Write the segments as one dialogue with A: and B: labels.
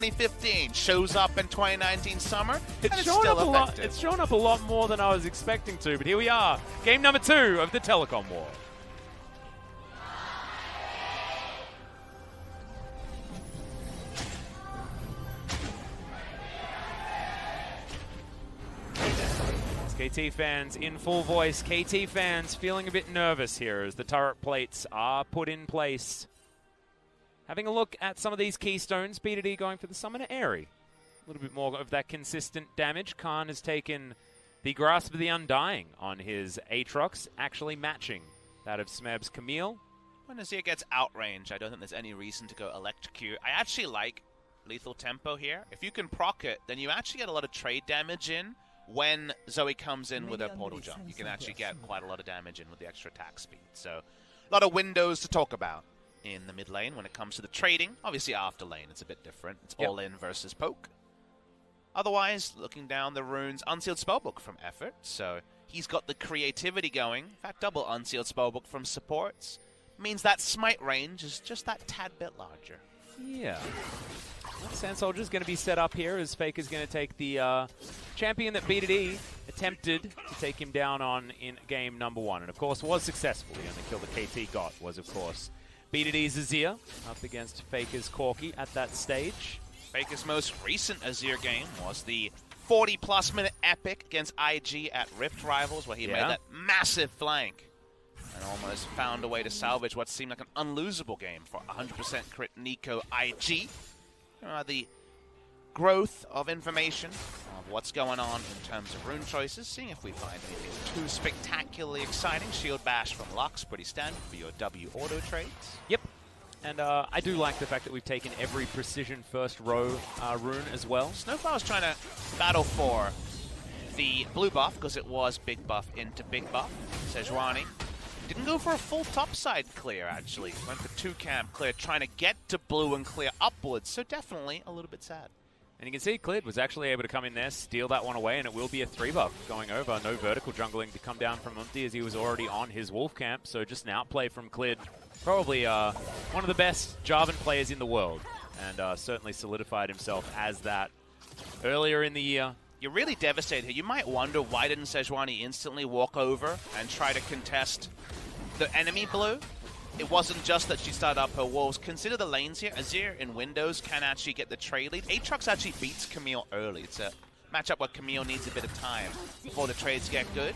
A: 2015 shows up in 2019 summer.
B: It's shown up a lot. It's shown up a lot more than I was expecting to. But here we are, game number 2 of the Telecom War. KT fans in full voice. KT fans feeling a bit nervous here as the turret plates are put in place. Having a look at some of these keystones, B2D going for the Summoner Airy. A little bit more of that consistent damage. Kahn has taken the Grasp of the Undying on his Aatrox, actually matching that of Smeb's Camille.
A: When Azir gets outrange, I don't think there's any reason to go Electrocute. I actually like Lethal Tempo here. If you can proc it, then you actually get a lot of trade damage in when Zoe comes in with her portal jump. You can actually get quite a lot of damage in with the extra attack speed. So a lot of windows to talk about in the mid lane when it comes to the trading. Obviously after lane it's a bit different. It's all in versus poke. Otherwise, looking down the runes, Unsealed Spellbook from Effort. So he's got the creativity going. In fact, double Unsealed Spellbook from supports means that smite range is just that tad bit larger.
B: Yeah. Sand Soldier's going to be set up here as Faker's going to take the champion that B2D attempted to take him down on in game number 1. And of course was successful. The only kill that KT got was of course B2D's Azir up against Faker's Corki at that stage.
A: Faker's most recent Azir game was the 40-plus minute epic against IG at Rift Rivals, where he made that massive flank and almost found a way to salvage what seemed like an unlosable game for 100% crit Nico IG. The growth of information of what's going on in terms of rune choices, seeing if we find anything too spectacularly exciting. Shield Bash from Lux, pretty standard for your W auto trades.
B: Yep. And I do like the fact that we've taken every precision first row rune as well.
A: SnowFlower's trying to battle for the blue buff because it was big buff into big buff. Sejuani didn't go for a full topside clear, actually. Went for 2-camp clear, trying to get to blue and clear upwards. So definitely a little bit sad.
B: And you can see Clid was actually able to come in there, steal that one away, and it will be a 3-buff going over. No vertical jungling to come down from UmTi as he was already on his wolf camp. So just an outplay from Clid. Probably one of the best Jarvan players in the world. And certainly solidified himself as that earlier in the year.
A: You're really devastated here. You might wonder why didn't Sejuani instantly walk over and try to contest the enemy blue? It wasn't just that she started up her wolves. Consider the lanes here. Azir in Windows can actually get the trade lead. Aatrox actually beats Camille early. It's a matchup where Camille needs a bit of time before the trades get good.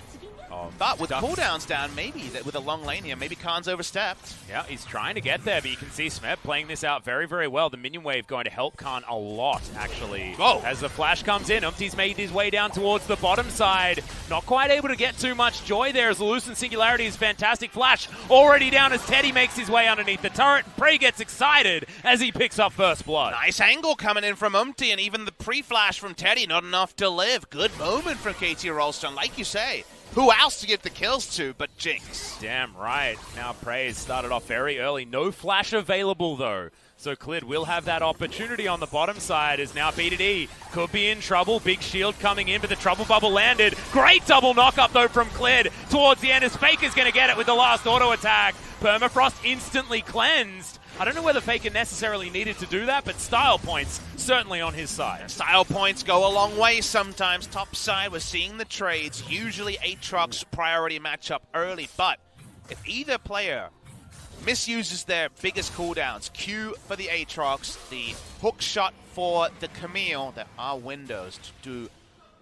A: But with cooldowns down, maybe with a long lane here, maybe Kahn's overstepped.
B: Yeah, he's trying to get there, but you can see Smeb playing this out very, very well. The minion wave going to help Kahn a lot, actually.
A: Whoa. As
B: the flash comes in, UmTi's made his way down towards the bottom side. Not quite able to get too much joy there as the Lucent Singularity is fantastic. Flash already down as Teddy makes his way underneath the turret. Prey gets excited as he picks up first blood.
A: Nice angle coming in from UmTi, and even the pre-flash from Teddy, not enough to live. Good moment from KT Rolster, and like you say, who else to give the kills to but Jinx?
B: Damn right. Now Praise started off very early. No flash available though. So Clid will have that opportunity on the bottom side as now B2D could be in trouble. Big shield coming in, but the trouble bubble landed. Great double knock-up though from Clid towards the end as Faker's going to get it with the last auto attack. Permafrost instantly cleansed. I don't know whether Faker necessarily needed to do that, but style points certainly on his side.
A: Style points go a long way sometimes. Top side, we're seeing the trades. Usually Aatrox priority matchup early, but if either player misuses their biggest cooldowns, Q for the Aatrox, the hook shot for the Camille, there are windows to do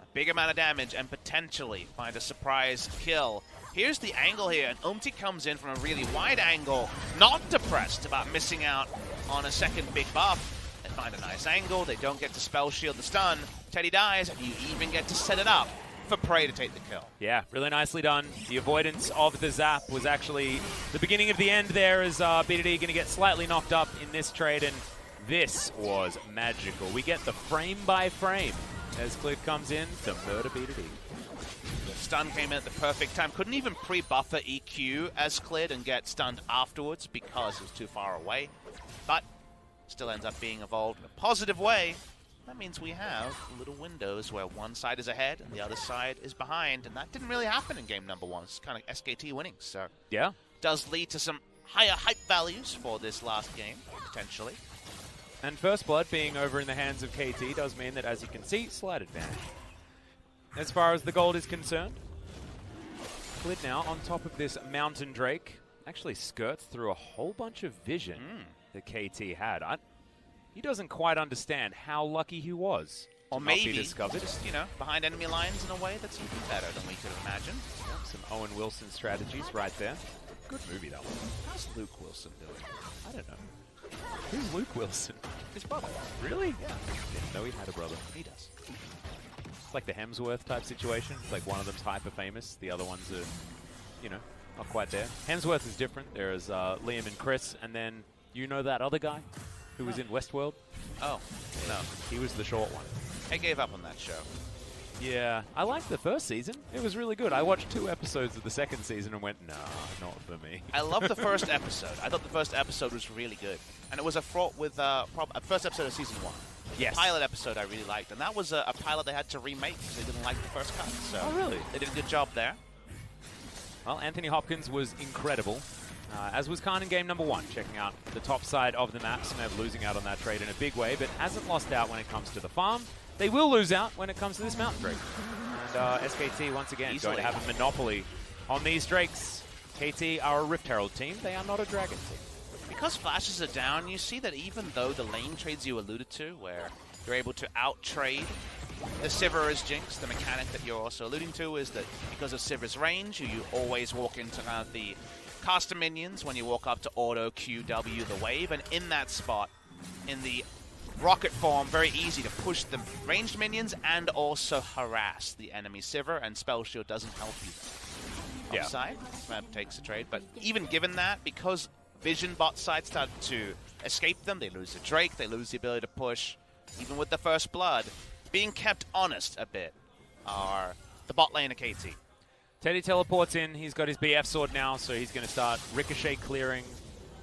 A: a big amount of damage and potentially find a surprise kill. Here's the angle here, and UmTi comes in from a really wide angle, not depressed about missing out on a second big buff. They find a nice angle, they don't get to spell shield the stun, Teddy dies, and you even get to set it up for Prey to take the kill.
B: Yeah, really nicely done. The avoidance of the zap was actually the beginning of the end there as B2D going to get slightly knocked up in this trade, and this was magical. We get the frame by frame as Clid comes in to murder B2D.
A: The stun came in at the perfect time. Couldn't even pre-buffer EQ as Clid and get stunned afterwards because it was too far away. But still ends up being evolved in a positive way. That means we have little windows where one side is ahead and the other side is behind. And that didn't really happen in game number 1. It's kind of SKT winning. So
B: yeah,
A: does lead to some higher hype values for this last game, potentially.
B: And First Blood being over in the hands of KT does mean that, as you can see, slight advantage. As far as the gold is concerned, Clid now on top of this Mountain Drake actually skirts through a whole bunch of vision that KT had. He doesn't quite understand how lucky he was.
A: Or
B: to
A: maybe
B: not be discovered.
A: just, you know, behind enemy lines in a way that's even better than we could have imagined.
B: Yep, some Owen Wilson strategies right there. Good movie, that one.
A: How's Luke Wilson doing?
B: I don't know. Who's Luke Wilson?
A: His brother.
B: Really?
A: Yeah.
B: Didn't know he had a brother.
A: He does.
B: It's like the Hemsworth type situation. It's like one of them's hyper famous, the other ones are, you know, not quite there. Hemsworth is different. There's Liam and Chris, and then you know that other guy who was in Westworld?
A: Oh, no.
B: He was the short one.
A: I gave up on that show.
B: Yeah, I liked the first season. It was really good. I watched 2 episodes of the second season and went, nah, not for me.
A: I love the first episode. I thought the first episode was really good. And it was a fraught with first episode of season 1.
B: Yes.
A: The pilot episode I really liked. And that was a pilot they had to remake because they didn't like the first cut. So
B: oh, really?
A: They did a good job there.
B: Well, Anthony Hopkins was incredible, as was Kahn in game number 1, checking out the top side of the map. Smev losing out on that trade in a big way, but hasn't lost out when it comes to the farm. They will lose out when it comes to this Mountain Drake. And SKT, once again, going to have a monopoly on these Drakes. KT are a Rift Herald team. They are not a Dragon team.
A: Because flashes are down, you see that even though the lane trades you alluded to, where you're able to out-trade the Sivir Jinx, the mechanic that you're also alluding to is that because of Sivir's range, you always walk into kind of the caster minions when you walk up to auto QW the wave, and in that spot, in the rocket form, very easy to push the ranged minions and also harass the enemy Sivir, and Spell Shield doesn't help you there.
B: Yeah.
A: Offside, Smeb takes the trade, but even given that, because Vision bot side started to escape them, they lose the Drake, they lose the ability to push, even with the First Blood. Being kept honest a bit are the bot lane of KT.
B: Teddy teleports in. He's got his BF sword now, so he's going to start Ricochet clearing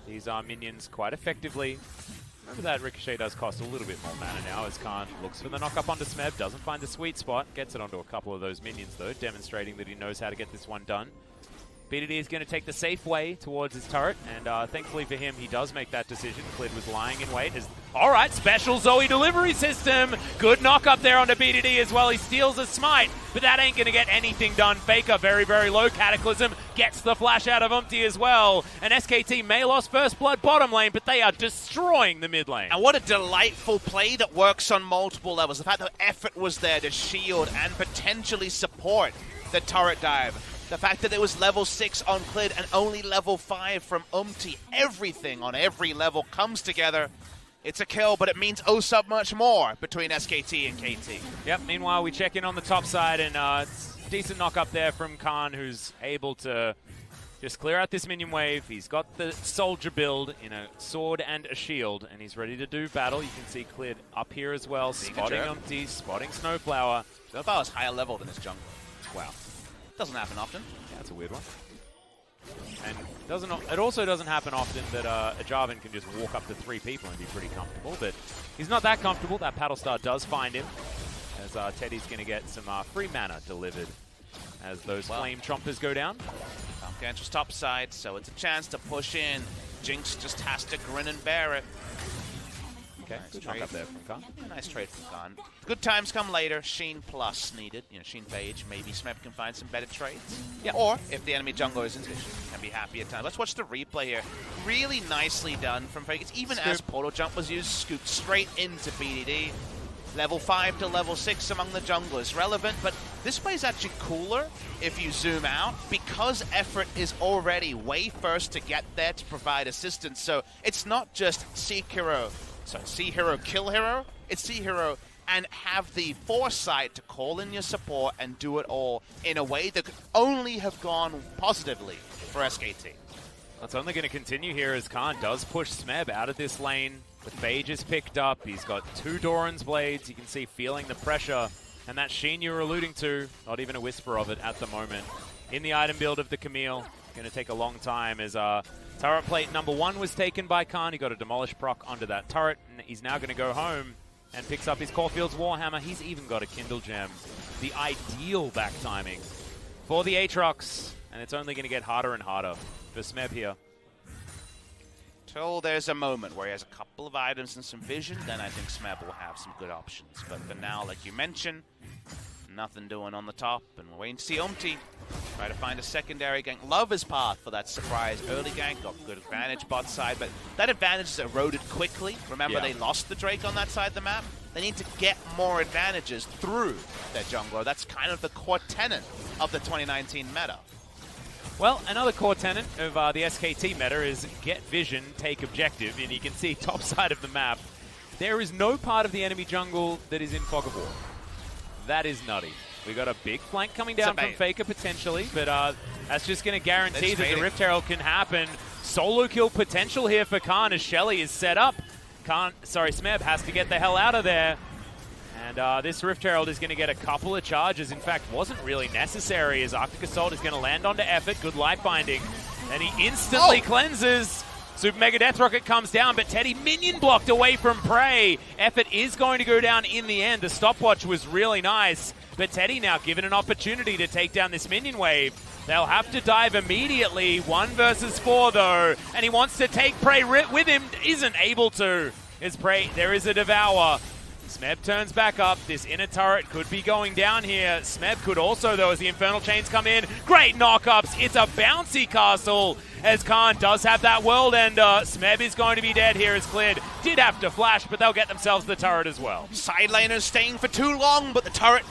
B: these minions quite effectively. Remember that Ricochet does cost a little bit more mana now as Kahn looks for the knock-up onto Smeb, doesn't find the sweet spot, gets it onto a couple of those minions though, demonstrating that he knows how to get this one done. BDD is going to take the safe way towards his turret, and thankfully for him, he does make that decision. Clid was lying in wait. All right, special Zoe delivery system. Good knock up there onto BDD as well. He steals a smite, but that ain't going to get anything done. Faker, very, very low. Cataclysm gets the flash out of UmTi as well. And SKT may lost First Blood bottom lane, but they are destroying the mid lane.
A: And what a delightful play that works on multiple levels. The fact that effort was there to shield and potentially support the turret dive. The fact that it was level 6 on Clid and only level 5 from UmTi. Everything on every level comes together. It's a kill, but it means oh so much more between SKT and KT.
B: Yep, meanwhile, we check in on the top side, and it's a decent knock up there from Kahn, who's able to just clear out this minion wave. He's got the soldier build in a sword and a shield, and he's ready to do battle. You can see Clid up here as well, spotting UmTi, spotting SnowFlower.
A: SnowFlower's higher level than his jungle.
B: Wow.
A: Doesn't happen often.
B: Yeah, that's a weird one. And it also doesn't happen often that a Jarvan can just walk up to 3 people and be pretty comfortable, but he's not that comfortable. That Paddle Star does find him, as Teddy's going to get some free mana delivered as those Flame Chompers go down.
A: Gantra's top side, so it's a chance to push in. Jinx just has to grin and bear it.
B: Okay,
A: Nice
B: good
A: trade.
B: knock up there from Kahn.
A: Nice trade from Kahn. Good times come later. Sheen plus needed. You know, Sheen Phage. Maybe Smeb can find some better trades.
B: Yeah.
A: Or if the enemy jungler isn't Vision, can be happy at times. Let's watch the replay here. Really nicely done from Phage. It's even as Portal Jump was used, scooped straight into BDD. Level 5 to level 6 among the junglers. Relevant, but this play is actually cooler if you zoom out because effort is already way first to get there to provide assistance. So it's not just see hero, kill hero. It's see hero and have the foresight to call in your support and do it all in a way that could only have gone positively for SKT.
B: That's only going to continue here as Kahn does push Smeb out of this lane. The Phage is picked up. He's got 2 Doran's Blades. You can see feeling the pressure. And that Sheen you were alluding to, not even a whisper of it at the moment. In the item build of the Camille, going to take a long time as turret plate number 1 was taken by Kahn. He got a Demolish proc onto that turret, and he's now going to go home and picks up his Caulfield's Warhammer. He's even got a Kindle Gem. The ideal back timing for the Aatrox, and it's only going to get harder and harder for Smeb here.
A: Till there's a moment where he has a couple of items and some vision, then I think Smeb will have some good options. But for now, like you mentioned, nothing doing on the top, and we're waiting to see UmTi try to find a secondary gank. Love his path for that surprise early gank, got good advantage bot side, but that advantage is eroded quickly. Remember, they lost the Drake on that side of the map. They need to get more advantages through their jungler. That's kind of the core tenet of the 2019 meta.
B: Well, another core tenet of the SKT meta is get vision, take objective, and you can see top side of the map, there is no part of the enemy jungle that is in fog of war. That is nutty. We got a big flank coming down from Faker potentially, but that's just going to guarantee that the Rift Herald can happen. Solo kill potential here for Kahn as Shelly is set up. Smeb has to get the hell out of there. And this Rift Herald is going to get a couple of charges. In fact, wasn't really necessary as Arctic Assault is going to land onto Effort. Good life binding. And he instantly cleanses. Super Mega Death Rocket comes down, but Teddy minion blocked away from Prey. Effort is going to go down in the end. The stopwatch was really nice, but Teddy now given an opportunity to take down this minion wave. They'll have to dive immediately. 1 versus 4 though, and he wants to take Prey with him. Isn't able to. As Prey, there is a Devour. Smeb turns back up. This inner turret could be going down here. Smeb could also, though, as the Infernal Chains come in. Great knockups. It's a bouncy castle as Kahn does have that world ender. Smeb is going to be dead here as Clid did have to flash, but they'll get themselves the turret as well.
A: Side laners staying for too long, but the turret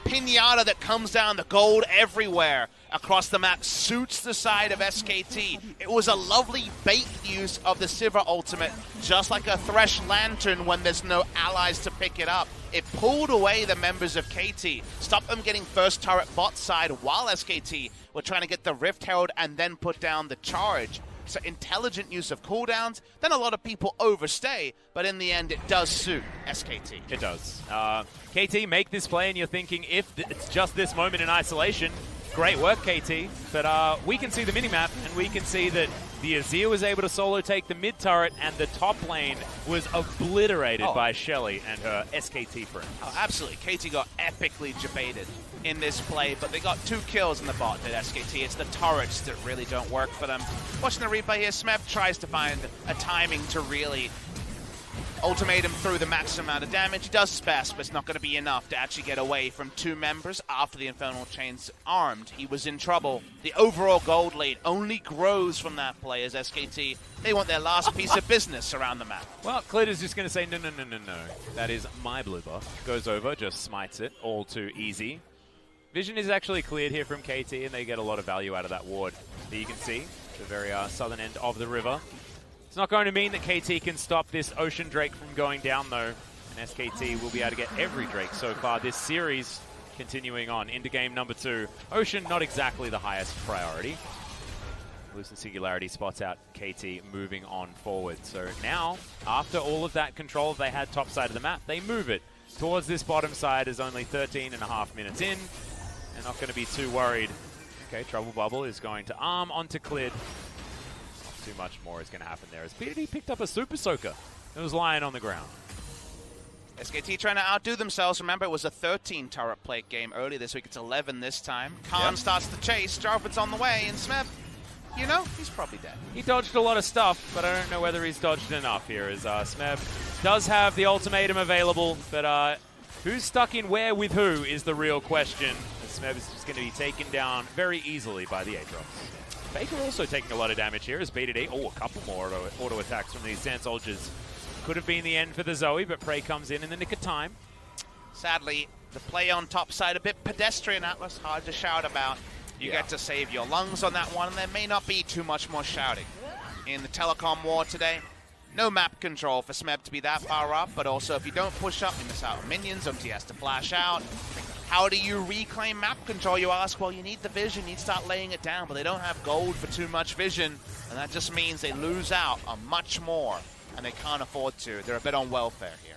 A: pinata that comes down, the gold everywhere across the map suits the side of SKT. It was a lovely baked use of the Sivir ultimate, just like a Thresh Lantern when there's no allies to pick it up. It pulled away the members of KT, stopped them getting first turret bot side while SKT were trying to get the Rift Herald and then put down the charge. So intelligent use of cooldowns, then a lot of people overstay, but in the end it does suit SKT.
B: It does. KT make this play and you're thinking if it's just this moment in isolation, great work KT, but we can see the minimap and we can see that the Azir was able to solo take the mid turret and the top lane was obliterated by Shelly and her SKT friend.
A: Oh, absolutely. KT got epically debated in this play, but they got 2 kills in the bot at SKT. It's the turrets that really don't work for them. Watching the replay here, Smeb tries to find a timing to really ultimate him through the maximum amount of damage. He does his best, but it's not going to be enough to actually get away from 2 members after the Infernal Chains armed. He was in trouble. The overall gold lead only grows from that play as SKT, they want their last piece of business around the map.
B: Well, Clid is just going to say, no. That is my blue buff. Goes over, just smites it. All too easy. Vision is actually cleared here from KT, and they get a lot of value out of that ward that you can see, the very southern end of the river. It's not going to mean that KT can stop this Ocean Drake from going down, though. And SKT will be able to get every Drake so far this series, continuing on into game number 2. Ocean, not exactly the highest priority. Lucent Singularity spots out KT moving on forward. So now, after all of that control they had top side of the map, they move it towards this bottom side as only 13.5 minutes in. They're not going to be too worried. Okay, Trouble Bubble is going to arm onto Clid. Too much more is going to happen there as PDD picked up a Super Soaker that was lying on the ground.
A: SKT trying to outdo themselves. Remember, it was a 13 turret plate game earlier this week. It's 11 this time. Kahn starts the chase. Jarvan's on the way, and Smeb, you know, he's probably dead.
B: He dodged a lot of stuff, but I don't know whether he's dodged enough here as Smeb does have the ultimatum available, but who's stuck in where with who is the real question. Smeb is just going to be taken down very easily by the Aatrox. Faker also taking a lot of damage here as B2D. Oh, a couple more auto attacks from these Sand Soldiers. Could have been the end for the Zoe, but Prey comes in the nick of time.
A: Sadly, the play on top side a bit pedestrian, Atlas. Hard to shout about. You get to save your lungs on that one, and there may not be too much more shouting. In the Telecom war today, no map control for Smeb to be that far up, but also if you don't push up, you miss out on minions. UmTi has to flash out. How do you reclaim map control, you ask? Well, you need the vision, you need to start laying it down, but they don't have gold for too much vision, and that just means they lose out on much more, and they can't afford to. They're a bit on welfare here.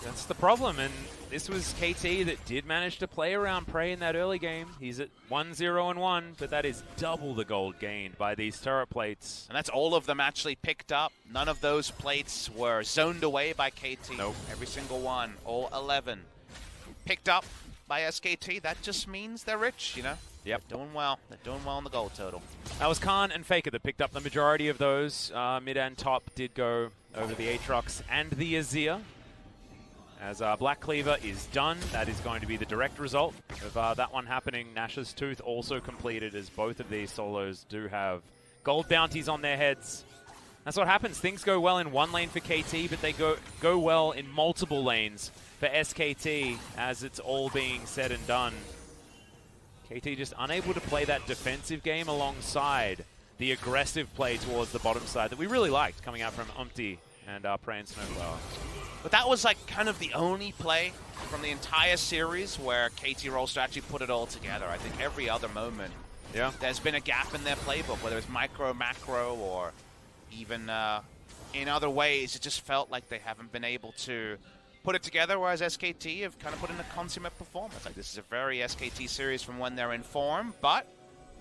B: That's the problem, and this was KT that did manage to play around Prey in that early game. He's at 1-0-1, but that is double the gold gained by these turret plates.
A: And that's all of them actually picked up. None of those plates were zoned away by KT.
B: Nope.
A: Every single one, all 11. Picked up by SKT, that just means they're rich, you know?
B: Yep.
A: They're doing well. They're doing well in the gold total.
B: That was Kahn and Faker that picked up the majority of those. Mid and top did go over the Aatrox and the Azir. As Black Cleaver is done, that is going to be the direct result of that one happening. Nash's Tooth also completed, as both of these solos do have gold bounties on their heads. That's what happens. Things go well in one lane for KT, but they go well in multiple lanes for SKT as it's all being said and done. KT just unable to play that defensive game alongside the aggressive play towards the bottom side that we really liked coming out from UmTi and Prey and SnowFlower.
A: But that was like kind of the only play from the entire series where KT Rolster actually put it all together. I think every other moment, there's been a gap in their playbook, whether it's micro, macro, or even in other ways. It just felt like they haven't been able to put it together, whereas SKT have kind of put in a consummate performance. Like, this is a very SKT series from when they're in form, but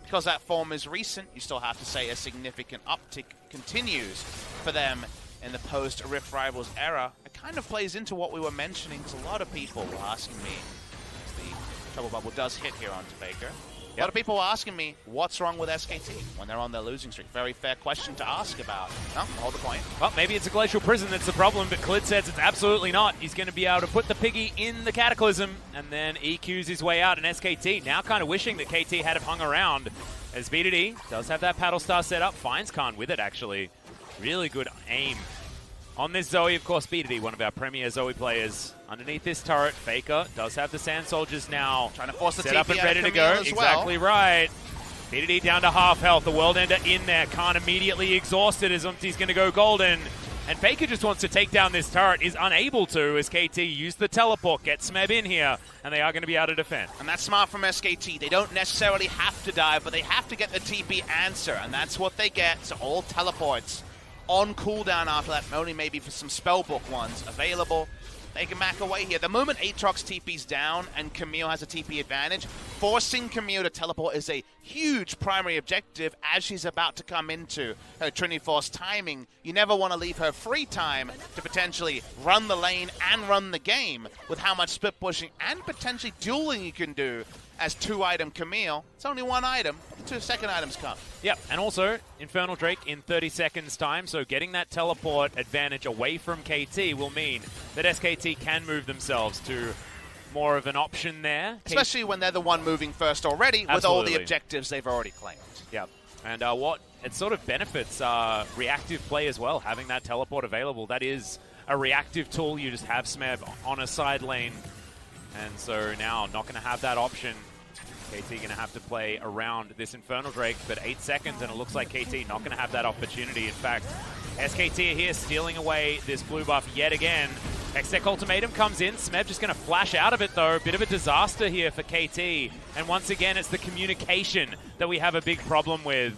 A: because that form is recent, you still have to say a significant uptick continues for them in the post-Rift Rivals era. It kind of plays into what we were mentioning, because a lot of people were asking me, as the Trouble Bubble does hit here onto Faker, a lot of people were asking me, what's wrong with SKT when they're on their losing streak? Very fair question to ask about. No, hold the point.
B: Well, maybe it's a Glacial Prison that's the problem, but Clid says it's absolutely not. He's going to be able to put the piggy in the Cataclysm and then EQs his way out. And SKT now kind of wishing that KT had hung around, as B2D does have that Paddle Star set up. Finds Kahn with it, actually. Really good aim on this Zoe. Of course, B2D, one of our premier Zoe players. Underneath this turret, Faker does have the Sand Soldiers now.
A: Trying to force the
B: set
A: TP
B: up and ready to go. Exactly right. B2D down to half health. The World Ender in there. Kahn immediately exhausted as UmTi's going to go golden. And Faker just wants to take down this turret. Is unable to as KT use the teleport. Get Smeb in here. And they are going to be able to defend.
A: And that's smart from SKT. They don't necessarily have to dive, but they have to get the TP answer. And that's what they get. So all teleports on cooldown after that, only maybe for some spellbook ones available. They can back away here. The moment Aatrox TP's down and Camille has a TP advantage, forcing Camille to teleport is a huge primary objective as she's about to come into her Trinity Force timing. You never want to leave her free time to potentially run the lane and run the game with how much split pushing and potentially dueling you can do as two-item Camille. It's only one item. The two second items come.
B: Yep, and also Infernal Drake in 30 seconds time, so getting that teleport advantage away from KT will mean that SKT can move themselves to more of an option there.
A: Especially when they're the one moving first already. Absolutely. With all the objectives they've already claimed.
B: Yep, and what it sort of benefits reactive play as well, having that teleport available. That is a reactive tool. You just have Smeb on a side lane. And so now not going to have that option. KT going to have to play around this Infernal Drake, but 8 seconds, and it looks like KT not going to have that opportunity. In fact, SKT are here stealing away this blue buff yet again. Hextech Ultimatum comes in. Smeb just going to flash out of it, though. Bit of a disaster here for KT. And once again, it's the communication that we have a big problem with.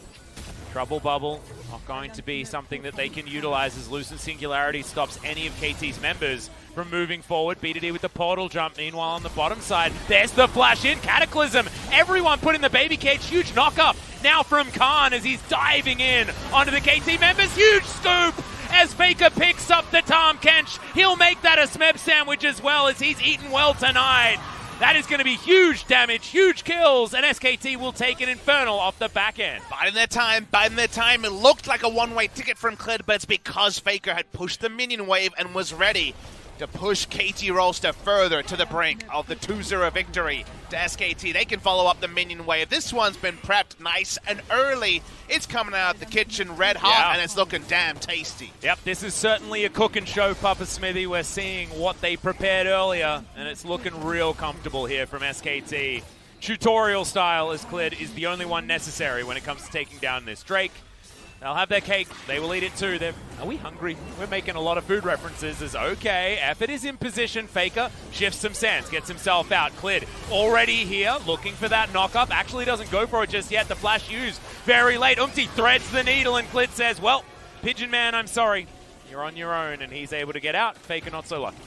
B: Trouble Bubble not going to be something that they can utilize, as Lucent Singularity stops any of KT's members from moving forward. B2D with the portal jump. Meanwhile, on the bottom side, there's the flash in. Cataclysm. Everyone put in the baby cage. Huge knock-up now from Kahn as he's diving in onto the KT members. Huge scoop as Faker picks up the Tahm Kench. He'll make that a Smeb sandwich as well, as he's eaten well tonight. That is going to be huge damage, huge kills, and SKT will take an Infernal off the back end.
A: Biding their time. It looked like a one-way ticket from Clid, but it's because Faker had pushed the minion wave and was ready to push KT Rolster further to the brink of the 2-0 victory to SKT. They can follow up the minion wave. This one's been prepped nice and early. It's coming out the kitchen red hot, and it's looking damn tasty.
B: Yep, this is certainly a cook and show, Papa Smithy. We're seeing what they prepared earlier, and it's looking real comfortable here from SKT. Tutorial style, as Clid is the only one necessary when it comes to taking down this Drake. They'll have their cake. They will eat it too. Are we hungry? We're making a lot of food references. As okay, effort is in position. Faker shifts some sands, gets himself out. Clid already here, looking for that knock-up. Actually doesn't go for it just yet. The flash used very late. UmTi threads the needle, and Clid says, well, Pigeon Man, I'm sorry. You're on your own, and he's able to get out. Faker not so lucky.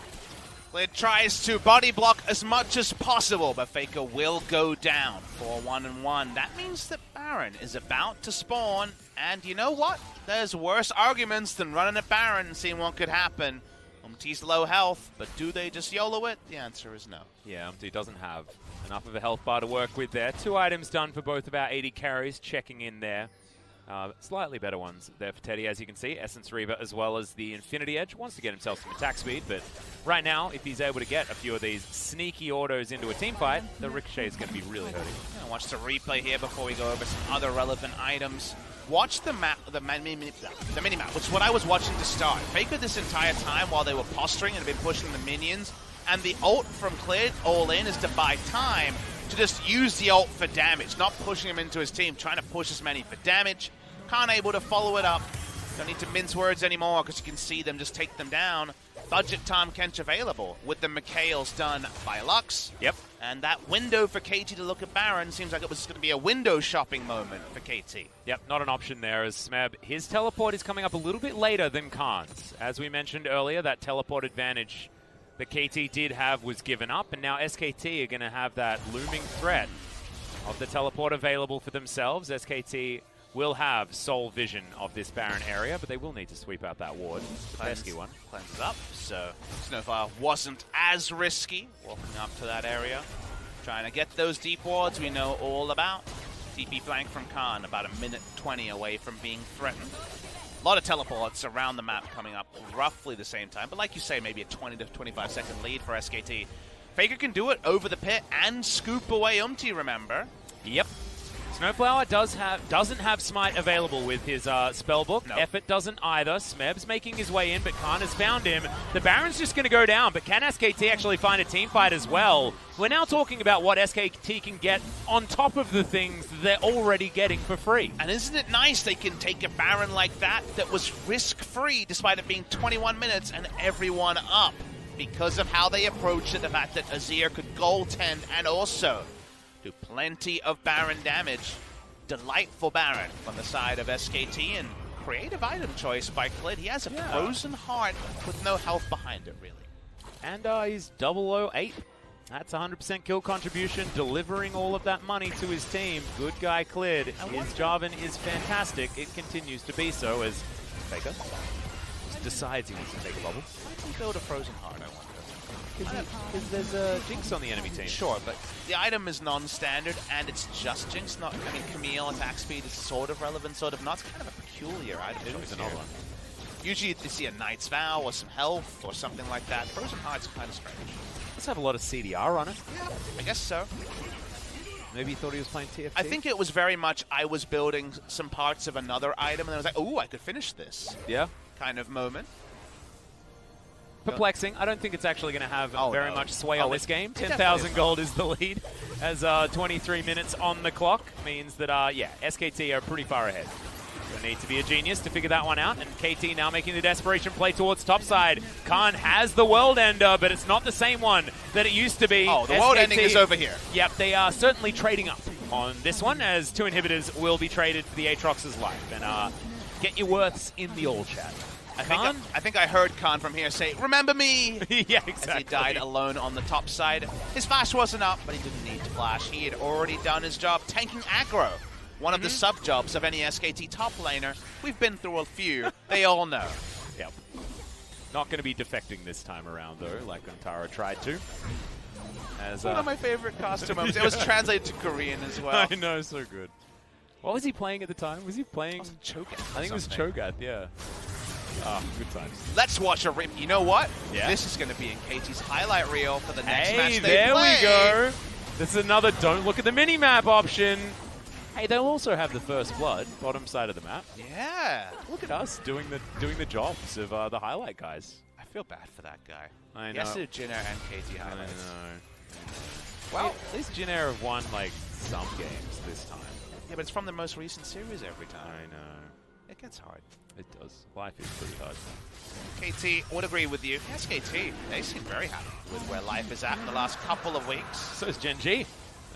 A: Clid tries to body block as much as possible, but Faker will go down for 1-1. That means that Baron is about to spawn, and you know what? There's worse arguments than running at Baron and seeing what could happen. UmTi's low health, but do they just YOLO it? The answer is no.
B: Yeah, UmTi doesn't have enough of a health bar to work with there. 2 items done for both of our 80 carries, checking in there. Slightly better ones there for Teddy, as you can see. Essence Reaver as well as the Infinity Edge. Wants to get himself some attack speed, but right now, if he's able to get a few of these sneaky autos into a team fight, the Ricochet is going to be really hurting.
A: Yeah, watch the replay here before we go over some other relevant items. Watch the map, the mini-map, which is what I was watching to start. Faker this entire time while they were posturing and have been pushing the minions, and the ult from Clid all in is to buy time to just use the ult for damage, not pushing him into his team, trying to push as many for damage. Kahn able to follow it up. Don't need to mince words anymore because you can see them just take them down. Budget time Kench available with the Mikhails done by Lux.
B: Yep.
A: And that window for KT to look at Baron seems like it was going to be a window shopping moment for KT.
B: Yep, not an option there as Smeb. His teleport is coming up a little bit later than Kahn's. As we mentioned earlier, that teleport advantage that KT did have was given up, and now SKT are going to have that looming threat of the teleport available for themselves. SKT will have sole vision of this Baron area, but they will need to sweep out that ward. The pesky one.
A: Cleanses up, so SnowFlower wasn't as risky walking up to that area. Trying to get those deep wards we know all about. TP flank from Kahn, about a minute 20 away from being threatened. A lot of teleports around the map coming up roughly the same time, but like you say, maybe a 20 to 25 second lead for SKT. Faker can do it over the pit and scoop away UmTi, remember?
B: Yep. SnowFlower doesn't have Smite available with his spellbook.
A: Nope.
B: Effort doesn't either. Smeb's making his way in, but Kahn has found him. The Baron's just going to go down, but can SKT actually find a team fight as well? We're now talking about what SKT can get on top of the things they're already getting for free.
A: And isn't it nice they can take a Baron like that was risk-free despite it being 21 minutes and everyone up because of how they approach it, the fact that Azir could goaltend and also do plenty of Baron damage. Delightful Baron from the side of SKT, and creative item choice by Clid. He has a frozen heart with no health behind it, really.
B: And he's 008. That's 100% kill contribution, delivering all of that money to his team. Good guy Clid. His Jarvan is fantastic. It continues to be so as Faker just decides he wants to take a bubble.
A: Why did he build a frozen heart, I wonder?
B: Because there's a Jinx on the enemy team.
A: Sure, but the item is non-standard, and it's just Jinx. Not, I mean, Camille attack speed is sort of relevant, sort of not. It's kind of a peculiar item.
B: It is another one.
A: Usually you see a Knight's Vow or some health or something like that. Frozen Heart's kind of strange.
B: Let's have a lot of CDR on it.
A: Yeah, I guess so.
B: Maybe he thought he was playing TFT?
A: I think it was very much I was building some parts of another item, and I was like, ooh, I could finish this.
B: Yeah.
A: Kind of moment.
B: Perplexing. I don't think it's actually going to have very much sway on this game. 10,000
A: definitely
B: gold is the lead, as 23 minutes on the clock means that, yeah, SKT are pretty far ahead. You'll need to be a genius to figure that one out, and KT now making the desperation play towards topside. Kahn has the world ender, but it's not the same one that it used to be.
A: Oh, the world ending is over here.
B: Yep, they are certainly trading up on this one, as 2 inhibitors will be traded for the Aatrox's life. And get your worths in the all chat.
A: I think I heard Kahn from here say, "Remember me!"
B: Yeah, exactly.
A: As he died alone on the top side. His flash wasn't up, but he didn't need to flash. He had already done his job tanking aggro. One of the sub-jobs of any SKT top laner. We've been through a few. They all know.
B: Yep. Not going to be defecting this time around, though, like UmTi tried to. As,
A: one of my favorite costumes. It was translated to Korean as well.
B: I know, so good. What was he playing at the time? Was he playing?
A: Cho'Gath.
B: I think it was Cho'Gath, yeah. Ah, good times.
A: Let's watch a rip. You know what?
B: Yeah.
A: This is going to be in KT's highlight reel for the next
B: hey,
A: match they
B: there
A: play.
B: We go. This is another don't look at the mini-map option. Hey, they'll also have the first blood, bottom side of the map.
A: Yeah.
B: Look at us doing the jobs of the highlight guys.
A: I feel bad for that guy.
B: I know.
A: Yesterday, Jinner and KT highlights.
B: I know. Well, at least Jinner have won, like, some games this time.
A: Yeah, but it's from the most recent series every time.
B: I know.
A: It gets hard.
B: It does. Life is pretty hard.
A: KT would agree with you. SKT, they seem very happy with where life is at in the last couple of weeks.
B: So is Gen G.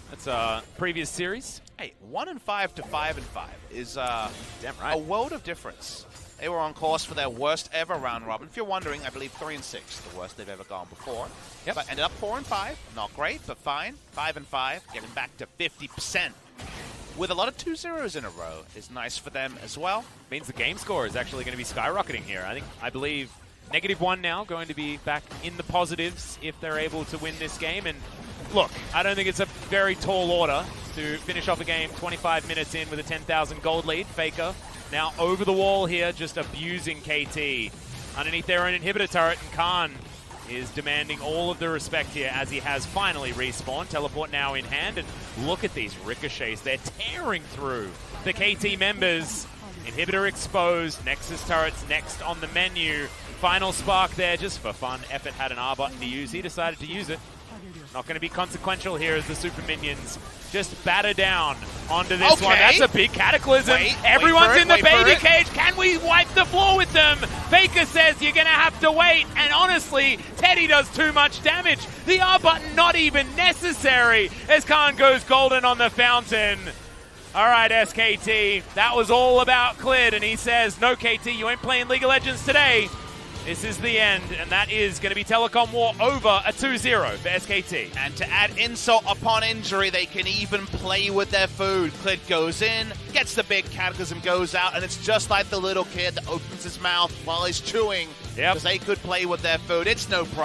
B: That's a previous series.
A: Hey, 1-5 to 5-5 is
B: damn right.
A: a world of difference. They were on course for their worst ever round robin. If you're wondering, I believe 3-6, the worst they've ever gone before.
B: Yep.
A: But ended up 4-5. Not great, but fine. 5-5, getting back to 50%. With a lot of 2-0s in a row is nice for them as well.
B: Means the game score is actually going to be skyrocketing here. I believe -1 now, going to be back in the positives if they're able to win this game. And look, I don't think it's a very tall order to finish off a game 25 minutes in with a 10,000 gold lead. Faker now over the wall here, just abusing KT. Underneath their own inhibitor turret, and Kahn is demanding all of the respect here as he has finally respawned. Teleport now in hand, and look at these ricochets. They're tearing through the KT members. Inhibitor exposed, Nexus turrets next on the menu. Final spark there just for fun. Effort had an R button to use. He decided to use it. Not going to be consequential here as the super minions just batter down onto this one. That's a big cataclysm. Everyone's in the baby cage. Can we wipe the floor with them? Faker says you're going to have to wait. And honestly, Teddy does too much damage. The R button not even necessary as Kahn goes golden on the fountain. All right, SKT, that was all about Clid. And he says, no, KT, you ain't playing League of Legends today. This is the end, and that is going to be Telecom War over a 2-0 for SKT.
A: And to add insult upon injury, they can even play with their food. Clid goes in, gets the big cataclysm, goes out, and it's just like the little kid that opens his mouth while he's chewing. Because they could play with their food. It's no problem.